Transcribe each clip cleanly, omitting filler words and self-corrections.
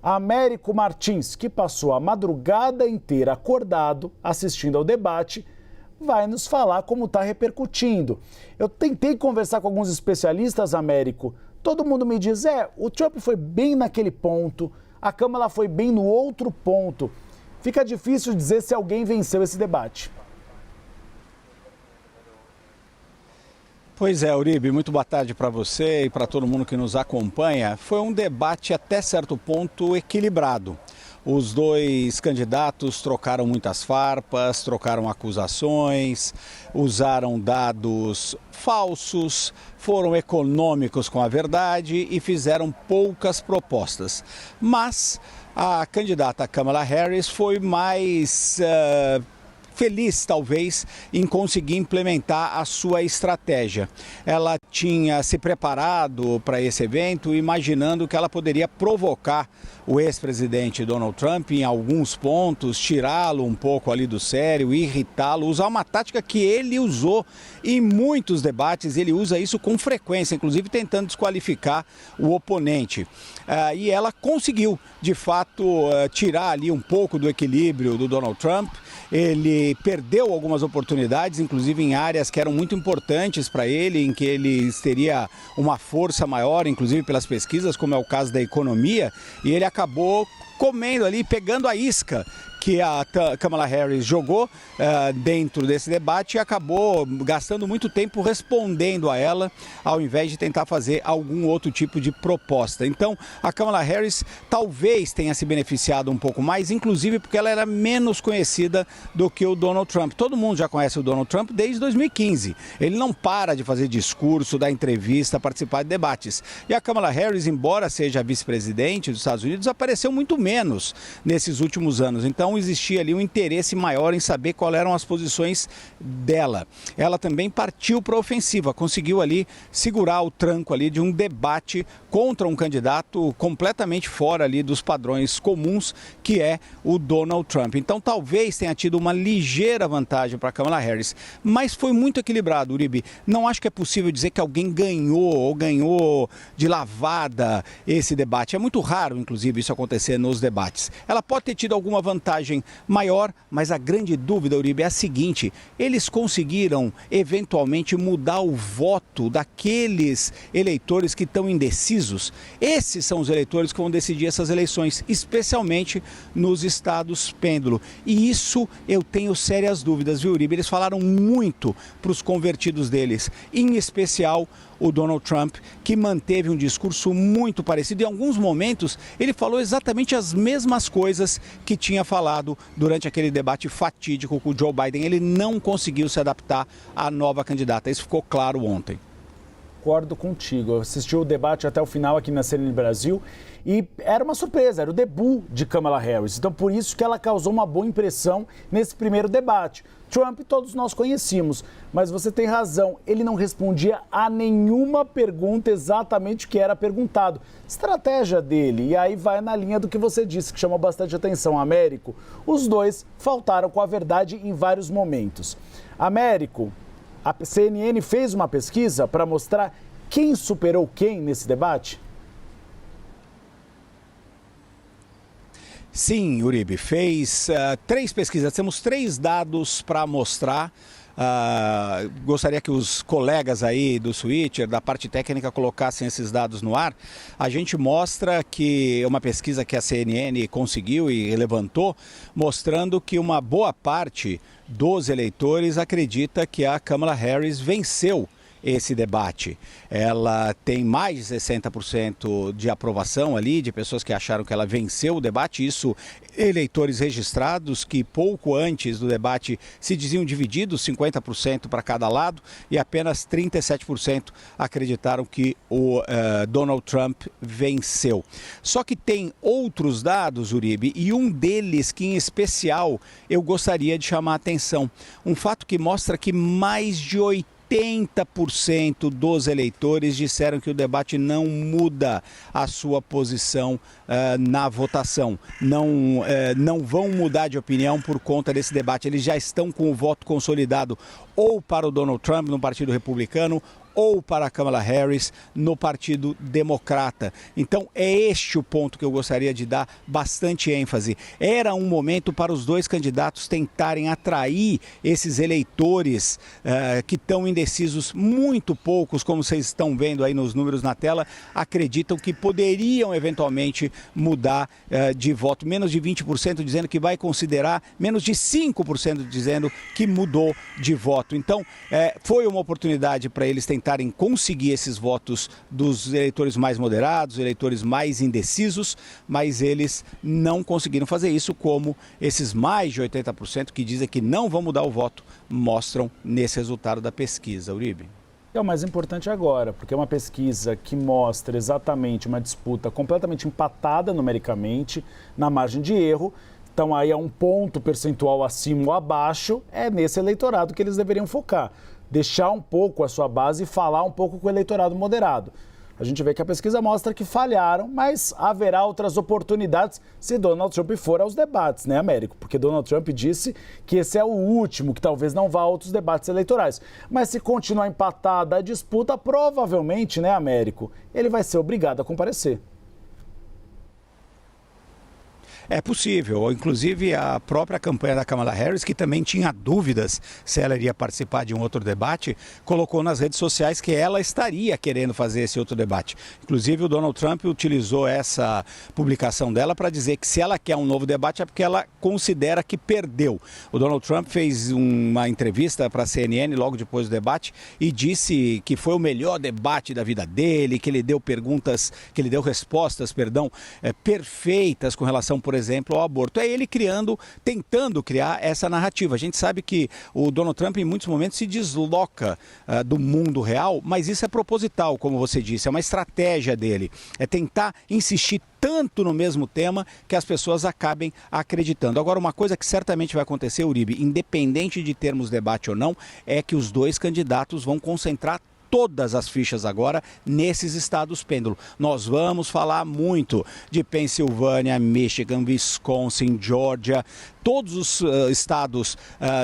Américo Martins, que passou a madrugada inteira acordado assistindo ao debate, vai nos falar como está repercutindo. Eu tentei conversar com alguns especialistas, Américo. Todo mundo me diz, o Trump foi bem naquele ponto, a Câmara foi bem no outro ponto. Fica difícil dizer se alguém venceu esse debate. Pois é, Uribe, muito boa tarde para você e para todo mundo que nos acompanha. Foi um debate até certo ponto equilibrado. Os dois candidatos trocaram muitas farpas, trocaram acusações, usaram dados falsos, foram econômicos com a verdade e fizeram poucas propostas. Mas a candidata Kamala Harris foi mais feliz, talvez, em conseguir implementar a sua estratégia. Ela tinha se preparado para esse evento, imaginando que ela poderia provocar o ex-presidente Donald Trump em alguns pontos, tirá-lo um pouco ali do sério, irritá-lo, usar uma tática que ele usou em muitos debates, ele usa isso com frequência, inclusive tentando desqualificar o oponente. E ela conseguiu, de fato, tirar ali um pouco do equilíbrio do Donald Trump. Ele perdeu algumas oportunidades, inclusive em áreas que eram muito importantes para ele, em que ele teria uma força maior, inclusive pelas pesquisas, como é o caso da economia, e ele acabou comendo ali, pegando a isca que a Kamala Harris jogou dentro desse debate e acabou gastando muito tempo respondendo a ela, ao invés de tentar fazer algum outro tipo de proposta. Então, a Kamala Harris talvez tenha se beneficiado um pouco mais, inclusive porque ela era menos conhecida do que o Donald Trump. Todo mundo já conhece o Donald Trump desde 2015. Ele não para de fazer discurso, dar entrevista, participar de debates. E a Kamala Harris, embora seja vice-presidente dos Estados Unidos, apareceu muito menos nesses últimos anos. Então, existia ali um interesse maior em saber quais eram as posições dela. Ela também partiu para a ofensiva, conseguiu ali segurar o tranco ali de um debate contra um candidato completamente fora ali dos padrões comuns, que é o Donald Trump. Então talvez tenha tido uma ligeira vantagem para a Kamala Harris, mas foi muito equilibrado, Uribe. Não acho que é possível dizer que alguém ganhou ou ganhou de lavada esse debate. É muito raro, inclusive, isso acontecer nos debates. Ela pode ter tido alguma vantagem maior, mas a grande dúvida, Uribe, é a seguinte: eles conseguiram eventualmente mudar o voto daqueles eleitores que estão indecisos? Esses são os eleitores que vão decidir essas eleições, especialmente nos estados pêndulo. E isso eu tenho sérias dúvidas, viu, Uribe? Eles falaram muito para os convertidos deles, em especial o Donald Trump, que manteve um discurso muito parecido. Em alguns momentos, ele falou exatamente as mesmas coisas que tinha falado durante aquele debate fatídico com o Joe Biden. Ele não conseguiu se adaptar à nova candidata. Isso ficou claro ontem. Concordo contigo. Eu assisti o debate até o final aqui na CNN Brasil e era uma surpresa, era o debut de Kamala Harris. Então, por isso que ela causou uma boa impressão nesse primeiro debate. Trump todos nós conhecíamos, mas você tem razão, ele não respondia a nenhuma pergunta exatamente o que era perguntado. Estratégia dele, e aí vai na linha do que você disse, que chamou bastante atenção, Américo. Os dois faltaram com a verdade em vários momentos. Américo, a CNN fez uma pesquisa para mostrar quem superou quem nesse debate? Sim, Uribe, fez 3 pesquisas, temos 3 dados para mostrar. Gostaria que os colegas aí do Switcher, da parte técnica, colocassem esses dados no ar. A gente mostra que uma pesquisa que a CNN conseguiu e levantou, mostrando que uma boa parte dos eleitores acredita que a Kamala Harris venceu esse debate. Ela tem mais de 60% de aprovação ali, de pessoas que acharam que ela venceu o debate. Isso, eleitores registrados que pouco antes do debate se diziam divididos, 50% para cada lado, e apenas 37% acreditaram que o Donald Trump venceu. Só que tem outros dados, Uribe, e um deles que em especial eu gostaria de chamar a atenção. Um fato que mostra que mais de 80% dos eleitores disseram que o debate não muda a sua posição na votação. Não vão mudar de opinião por conta desse debate. Eles já estão com o voto consolidado ou para o Donald Trump no Partido Republicano ou para a Kamala Harris no Partido Democrata. Então é este o ponto que eu gostaria de dar bastante ênfase. Era um momento para os dois candidatos tentarem atrair esses eleitores que estão indecisos. Muito poucos, como vocês estão vendo aí nos números na tela, acreditam que poderiam eventualmente mudar de voto. Menos de 20% dizendo que vai considerar, menos de 5% dizendo que mudou de voto. Então foi uma oportunidade para eles tentarem conseguir esses votos dos eleitores mais moderados, eleitores mais indecisos, mas eles não conseguiram fazer isso, como esses mais de 80% que dizem que não vão mudar o voto mostram nesse resultado da pesquisa. Uribe. É o mais importante agora, porque é uma pesquisa que mostra exatamente uma disputa completamente empatada numericamente, na margem de erro. Então aí é um ponto percentual acima ou abaixo, é nesse eleitorado que eles deveriam focar. Deixar um pouco a sua base e falar um pouco com o eleitorado moderado. A gente vê que a pesquisa mostra que falharam, mas haverá outras oportunidades se Donald Trump for aos debates, né, Américo? Porque Donald Trump disse que esse é o último, que talvez não vá a outros debates eleitorais. Mas se continuar empatada a disputa, provavelmente, né, Américo, ele vai ser obrigado a comparecer. É possível, inclusive a própria campanha da Kamala Harris, que também tinha dúvidas se ela iria participar de um outro debate, colocou nas redes sociais que ela estaria querendo fazer esse outro debate. Inclusive o Donald Trump utilizou essa publicação dela para dizer que se ela quer um novo debate é porque ela considera que perdeu. O Donald Trump fez uma entrevista para a CNN logo depois do debate e disse que foi o melhor debate da vida dele, que ele deu respostas, perfeitas com relação, por exemplo, ao aborto. É ele tentando criar essa narrativa. A gente sabe que o Donald Trump em muitos momentos se desloca do mundo real, mas isso é proposital, como você disse, é uma estratégia dele. É tentar insistir tanto no mesmo tema que as pessoas acabem acreditando. Agora, uma coisa que certamente vai acontecer, Uribe, independente de termos debate ou não, é que os dois candidatos vão concentrar todas as fichas agora nesses estados pêndulo. Nós vamos falar muito de Pensilvânia, Michigan, Wisconsin, Georgia, todos os estados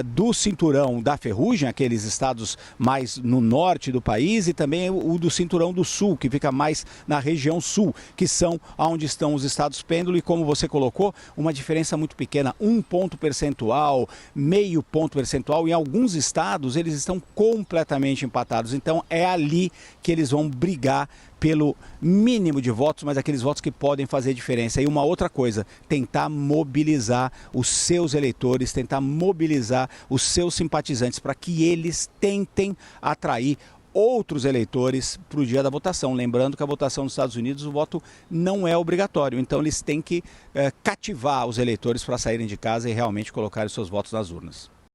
do cinturão da ferrugem, aqueles estados mais no norte do país, e também o do cinturão do sul, que fica mais na região sul, que são onde estão os estados pêndulo, e como você colocou, uma diferença muito pequena, 1 ponto percentual, meio ponto percentual. Em alguns estados eles estão completamente empatados, então é ali que eles vão brigar pelo mínimo de votos, mas aqueles votos que podem fazer diferença. E uma outra coisa, tentar mobilizar os seus eleitores, tentar mobilizar os seus simpatizantes para que eles tentem atrair outros eleitores para o dia da votação. Lembrando que a votação nos Estados Unidos, o voto não é obrigatório, então eles têm que cativar os eleitores para saírem de casa e realmente colocarem seus votos nas urnas.